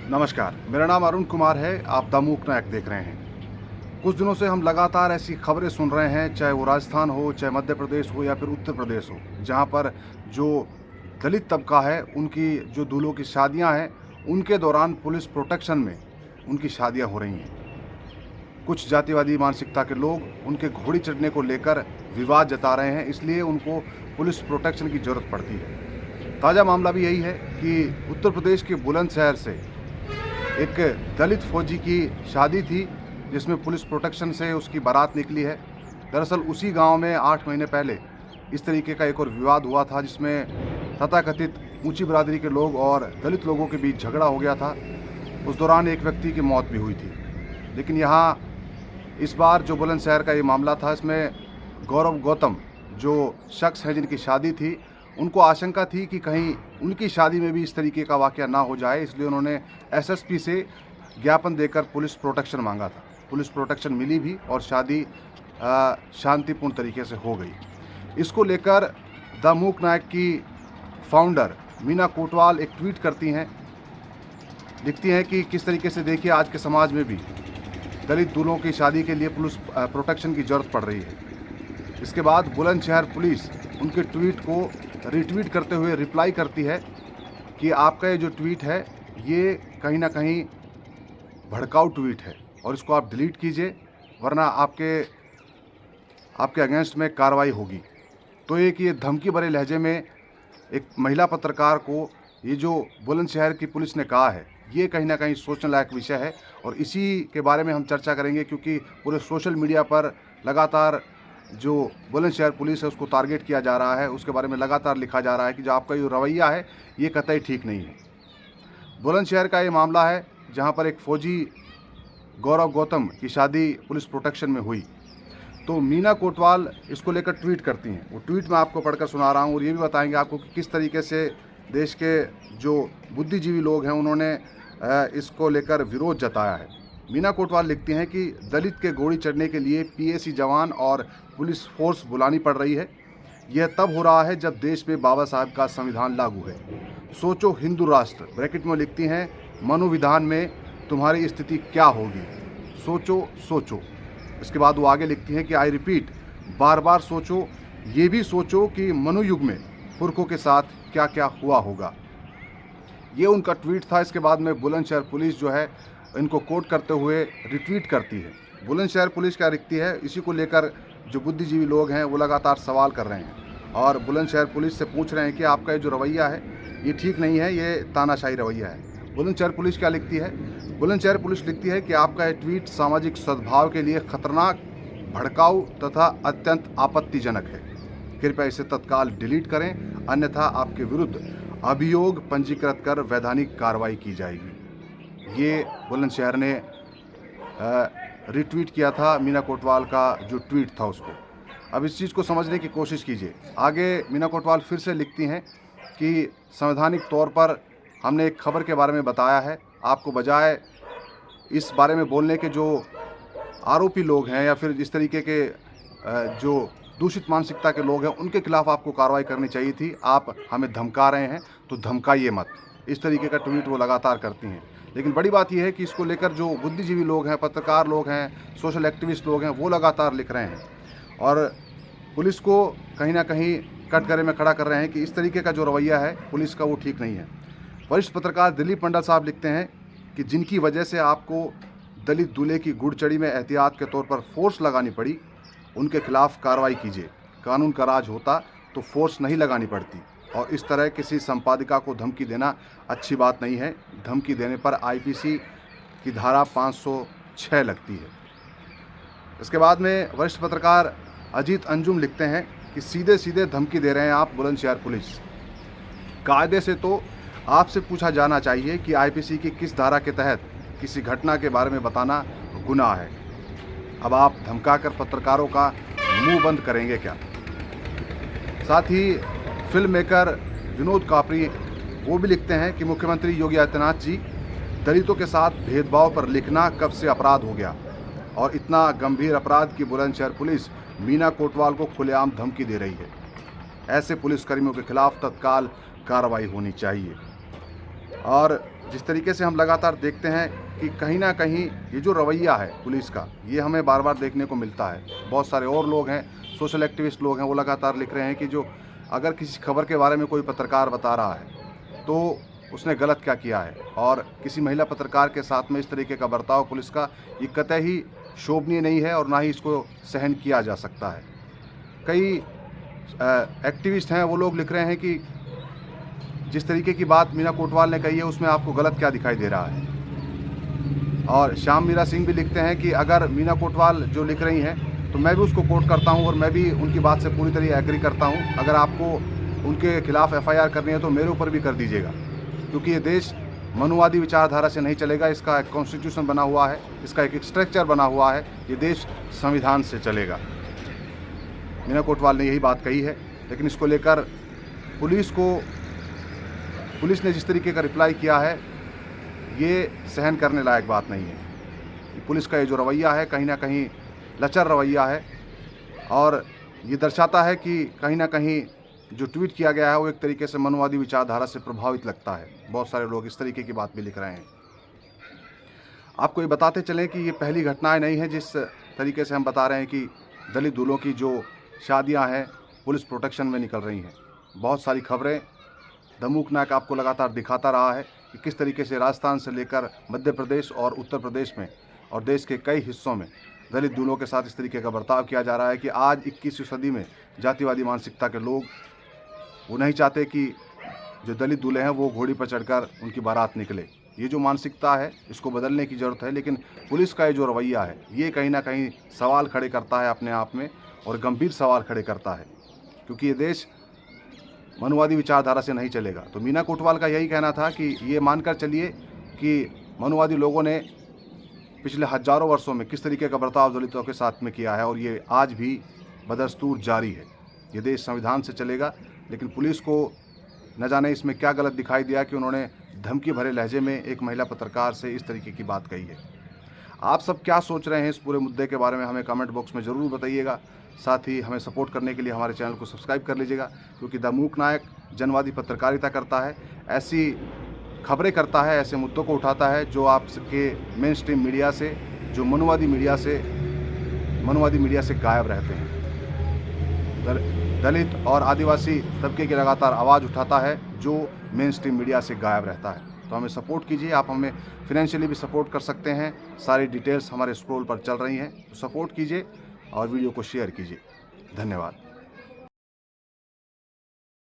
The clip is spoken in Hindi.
नमस्कार, मेरा नाम अरुण कुमार है। आप द मूक नायक देख रहे हैं। कुछ दिनों से हम लगातार ऐसी खबरें सुन रहे हैं, चाहे वो राजस्थान हो, चाहे मध्य प्रदेश हो या फिर उत्तर प्रदेश हो, जहां पर जो दलित तबका है उनकी जो दूल्हों की शादियां हैं, उनके दौरान पुलिस प्रोटेक्शन में उनकी शादियां हो रही हैं। कुछ जातिवादी मानसिकता के लोग उनके घोड़ी चढ़ने को लेकर विवाद जता रहे हैं, इसलिए उनको पुलिस प्रोटेक्शन की ज़रूरत पड़ती है। ताज़ा मामला भी यही है कि उत्तर प्रदेश के बुलंदशहर से एक दलित फौजी की शादी थी, जिसमें पुलिस प्रोटेक्शन से उसकी बारात निकली है। दरअसल उसी गांव में 8 महीने पहले इस तरीके का एक और विवाद हुआ था, जिसमें तथाकथित ऊंची बिरादरी के लोग और दलित लोगों के बीच झगड़ा हो गया था। उस दौरान एक व्यक्ति की मौत भी हुई थी। लेकिन यहाँ इस बार जो बुलंदशहर का ये मामला था, इसमें गौरव गौतम जो शख्स हैं जिनकी शादी थी, उनको आशंका थी कि कहीं उनकी शादी में भी इस तरीके का वाक़या ना हो जाए, इसलिए उन्होंने एसएसपी से ज्ञापन देकर पुलिस प्रोटेक्शन मांगा था। पुलिस प्रोटेक्शन मिली भी और शादी शांतिपूर्ण तरीके से हो गई। इसको लेकर द मूक नायक की फाउंडर मीना कोटवाल एक ट्वीट करती हैं, लिखती हैं कि किस तरीके से देखिए आज के समाज में भी दलित दूल्हों की शादी के लिए पुलिस प्रोटेक्शन की ज़रूरत पड़ रही है। इसके बाद बुलंदशहर पुलिस उनके ट्वीट को रिट्वीट करते हुए रिप्लाई करती है कि आपका ये जो ट्वीट है ये कहीं ना कहीं भड़काऊ ट्वीट है और इसको आप डिलीट कीजिए, वरना आपके अगेंस्ट में कार्रवाई होगी। तो एक ये धमकी भरे लहजे में एक महिला पत्रकार को ये जो बुलंदशहर की पुलिस ने कहा है, ये कहीं ना कहीं सोचने लायक विषय है और इसी के बारे में हम चर्चा करेंगे, क्योंकि पूरे सोशल मीडिया पर लगातार जो बुलंदशहर पुलिस है उसको टारगेट किया जा रहा है। उसके बारे में लगातार लिखा जा रहा है कि जो आपका ये रवैया है ये कतई ठीक नहीं है। बुलंदशहर का ये मामला है जहां पर एक फ़ौजी गौरव गौतम की शादी पुलिस प्रोटेक्शन में हुई। तो मीना कोटवाल इसको लेकर ट्वीट करती हैं। वो ट्वीट मैं आपको पढ़कर सुना रहा हूँ और ये भी बताएंगे आपको कि किस तरीके से देश के जो बुद्धिजीवी लोग हैं उन्होंने इसको लेकर विरोध जताया है। मीना कोटवाल लिखती हैं कि दलित के घोड़ी चढ़ने के लिए पीएसी जवान और पुलिस फोर्स बुलानी पड़ रही है। यह तब हो रहा है जब देश में बाबा साहब का संविधान लागू है। सोचो हिंदू राष्ट्र, ब्रैकेट में लिखती हैं, मनोविधान में तुम्हारी स्थिति क्या होगी, सोचो सोचो। इसके बाद वो आगे लिखती हैं कि आई रिपीट, बार बार सोचो, ये भी सोचो कि मनुयुग में पुरखों के साथ क्या क्या हुआ होगा। ये उनका ट्वीट था। इसके बाद में बुलंदशहर पुलिस जो है इनको कोट करते हुए रिट्वीट करती है। बुलंदशहर पुलिस क्या लिखती है, इसी को लेकर जो बुद्धिजीवी लोग हैं वो लगातार सवाल कर रहे हैं और बुलंदशहर पुलिस से पूछ रहे हैं कि आपका ये जो रवैया है ये ठीक नहीं है, ये तानाशाही रवैया है। बुलंदशहर पुलिस क्या लिखती है, बुलंदशहर पुलिस लिखती है कि आपका ये ट्वीट सामाजिक सद्भाव के लिए खतरनाक, भड़काऊ तथा अत्यंत आपत्तिजनक है। कृपया इसे तत्काल डिलीट करें, अन्यथा आपके विरुद्ध अभियोग पंजीकृत कर वैधानिक कार्रवाई की जाएगी। ये बुलंदशहर ने रिट्वीट किया था मीना कोटवाल का जो ट्वीट था उसको। अब इस चीज़ को समझने की कोशिश कीजिए। आगे मीना कोटवाल फिर से लिखती हैं कि संवैधानिक तौर पर हमने एक खबर के बारे में बताया है, आपको बजाय इस बारे में बोलने के जो आरोपी लोग हैं या फिर इस तरीके के जो दूषित मानसिकता के लोग हैं उनके खिलाफ आपको कार्रवाई करनी चाहिए थी। आप हमें धमका रहे हैं तो धमकाइए मत। इस तरीके का ट्वीट वो लगातार करती हैं। लेकिन बड़ी बात यह है कि इसको लेकर जो बुद्धिजीवी लोग हैं, पत्रकार लोग हैं, सोशल एक्टिविस्ट लोग हैं, वो लगातार लिख रहे हैं और पुलिस को कहीं ना कहीं कटघरे में खड़ा कर रहे हैं कि इस तरीके का जो रवैया है पुलिस का वो ठीक नहीं है। वरिष्ठ पत्रकार दिलीप मंडल साहब लिखते हैं कि जिनकी वजह से आपको दलित दूल्हे की गुड़चड़ी में एहतियात के तौर पर फोर्स लगानी पड़ी, उनके खिलाफ कार्रवाई कीजिए। कानून का राज होता तो फोर्स नहीं लगानी पड़ती और इस तरह किसी संपादिका को धमकी देना अच्छी बात नहीं है। धमकी देने पर आईपीसी की धारा 506 लगती है। इसके बाद में वरिष्ठ पत्रकार अजीत अंजुम लिखते हैं कि सीधे सीधे धमकी दे रहे हैं आप बुलंदशहर पुलिस। कायदे से तो आपसे पूछा जाना चाहिए कि आईपीसी की किस धारा के तहत किसी घटना के बारे में बताना गुनाह है। अब आप धमकाकर पत्रकारों का मुंह बंद करेंगे क्या? साथ ही फिल्म मेकर विनोद कापरी वो भी लिखते हैं कि मुख्यमंत्री योगी आदित्यनाथ जी, दलितों के साथ भेदभाव पर लिखना कब से अपराध हो गया और इतना गंभीर अपराध कि बुलंदशहर पुलिस मीना कोटवाल को खुलेआम धमकी दे रही है। ऐसे पुलिसकर्मियों के खिलाफ तत्काल कार्रवाई होनी चाहिए। और जिस तरीके से हम लगातार देखते हैं कि कहीं ना कहीं ये जो रवैया है पुलिस का, ये हमें बार बार देखने को मिलता है। बहुत सारे और लोग हैं, सोशल एक्टिविस्ट लोग हैं, वो लगातार लिख रहे हैं कि जो अगर किसी खबर के बारे में कोई पत्रकार बता रहा है तो उसने गलत क्या किया है, और किसी महिला पत्रकार के साथ में इस तरीके का बर्ताव पुलिस का ये कतई ही शोभनीय नहीं है और ना ही इसको सहन किया जा सकता है। कई एक्टिविस्ट हैं, वो लोग लिख रहे हैं कि जिस तरीके की बात मीना कोटवाल ने कही है उसमें आपको गलत क्या दिखाई दे रहा है। और श्याम मीरा सिंह भी लिखते हैं कि अगर मीना कोटवाल जो लिख रही हैं तो मैं भी उसको कोट करता हूं और मैं भी उनकी बात से पूरी तरह एग्री करता हूं। अगर आपको उनके खिलाफ FIR करनी है तो मेरे ऊपर भी कर दीजिएगा, क्योंकि ये देश मनुवादी विचारधारा से नहीं चलेगा। इसका एक कॉन्स्टिट्यूशन बना हुआ है, इसका एक स्ट्रक्चर बना हुआ है, ये देश संविधान से चलेगा। मीना कोटवाल ने यही बात कही है, लेकिन इसको लेकर पुलिस ने जिस तरीके का रिप्लाई किया है ये सहन करने लायक बात नहीं है। पुलिस का ये जो रवैया है कहीं ना कहीं लचर रवैया है, और ये दर्शाता है कि कहीं ना कहीं जो ट्वीट किया गया है वो एक तरीके से मनोवादी विचारधारा से प्रभावित लगता है। बहुत सारे लोग इस तरीके की बात भी लिख रहे हैं। आपको ये बताते चलें कि ये पहली घटनाएं नहीं है जिस तरीके से हम बता रहे हैं कि दलित दूल्हों की जो शादियां हैं पुलिस प्रोटेक्शन में निकल रही हैं। बहुत सारी खबरें दमूक नायक आपको लगातार दिखाता रहा है कि किस तरीके से राजस्थान से लेकर मध्य प्रदेश और उत्तर प्रदेश में और देश के कई हिस्सों में दलित दूल्हों के साथ इस तरीके का बर्ताव किया जा रहा है कि आज 21वीं सदी में जातिवादी मानसिकता के लोग वो नहीं चाहते कि जो दलित दूल्हे हैं वो घोड़ी पर चढ़कर उनकी बारात निकले। ये जो मानसिकता है इसको बदलने की ज़रूरत है, लेकिन पुलिस का ये जो रवैया है ये कहीं ना कहीं सवाल खड़े करता है अपने आप में, और गंभीर सवाल खड़े करता है, क्योंकि ये देश मनुवादी विचारधारा से नहीं चलेगा। तो मीना कोटवाल का यही कहना था कि ये मानकर चलिए कि मनुवादी लोगों ने पिछले हजारों वर्षों में किस तरीके का बर्ताव दलितों के साथ में किया है, और ये आज भी बदस्तूर जारी है। ये देश संविधान से चलेगा, लेकिन पुलिस को न जाने इसमें क्या गलत दिखाई दिया कि उन्होंने धमकी भरे लहजे में एक महिला पत्रकार से इस तरीके की बात कही है। आप सब क्या सोच रहे हैं इस पूरे मुद्दे के बारे में हमें कमेंट बॉक्स में ज़रूर बताइएगा। साथ ही हमें सपोर्ट करने के लिए हमारे चैनल को सब्सक्राइब कर लीजिएगा, क्योंकि दमूक नायक जनवादी पत्रकारिता करता है, ऐसी खबरें करता है, ऐसे मुद्दों को उठाता है जो आपके मेन स्ट्रीम मीडिया से, जो मनुवादी मीडिया से गायब रहते हैं। दलित और आदिवासी तबके की लगातार आवाज़ उठाता है जो मेन स्ट्रीम मीडिया से गायब रहता है। तो हमें सपोर्ट कीजिए। आप हमें फिनेंशियली भी सपोर्ट कर सकते हैं, सारी डिटेल्स हमारे स्क्रॉल पर चल रही हैं। तो सपोर्ट कीजिए और वीडियो को शेयर कीजिए। धन्यवाद।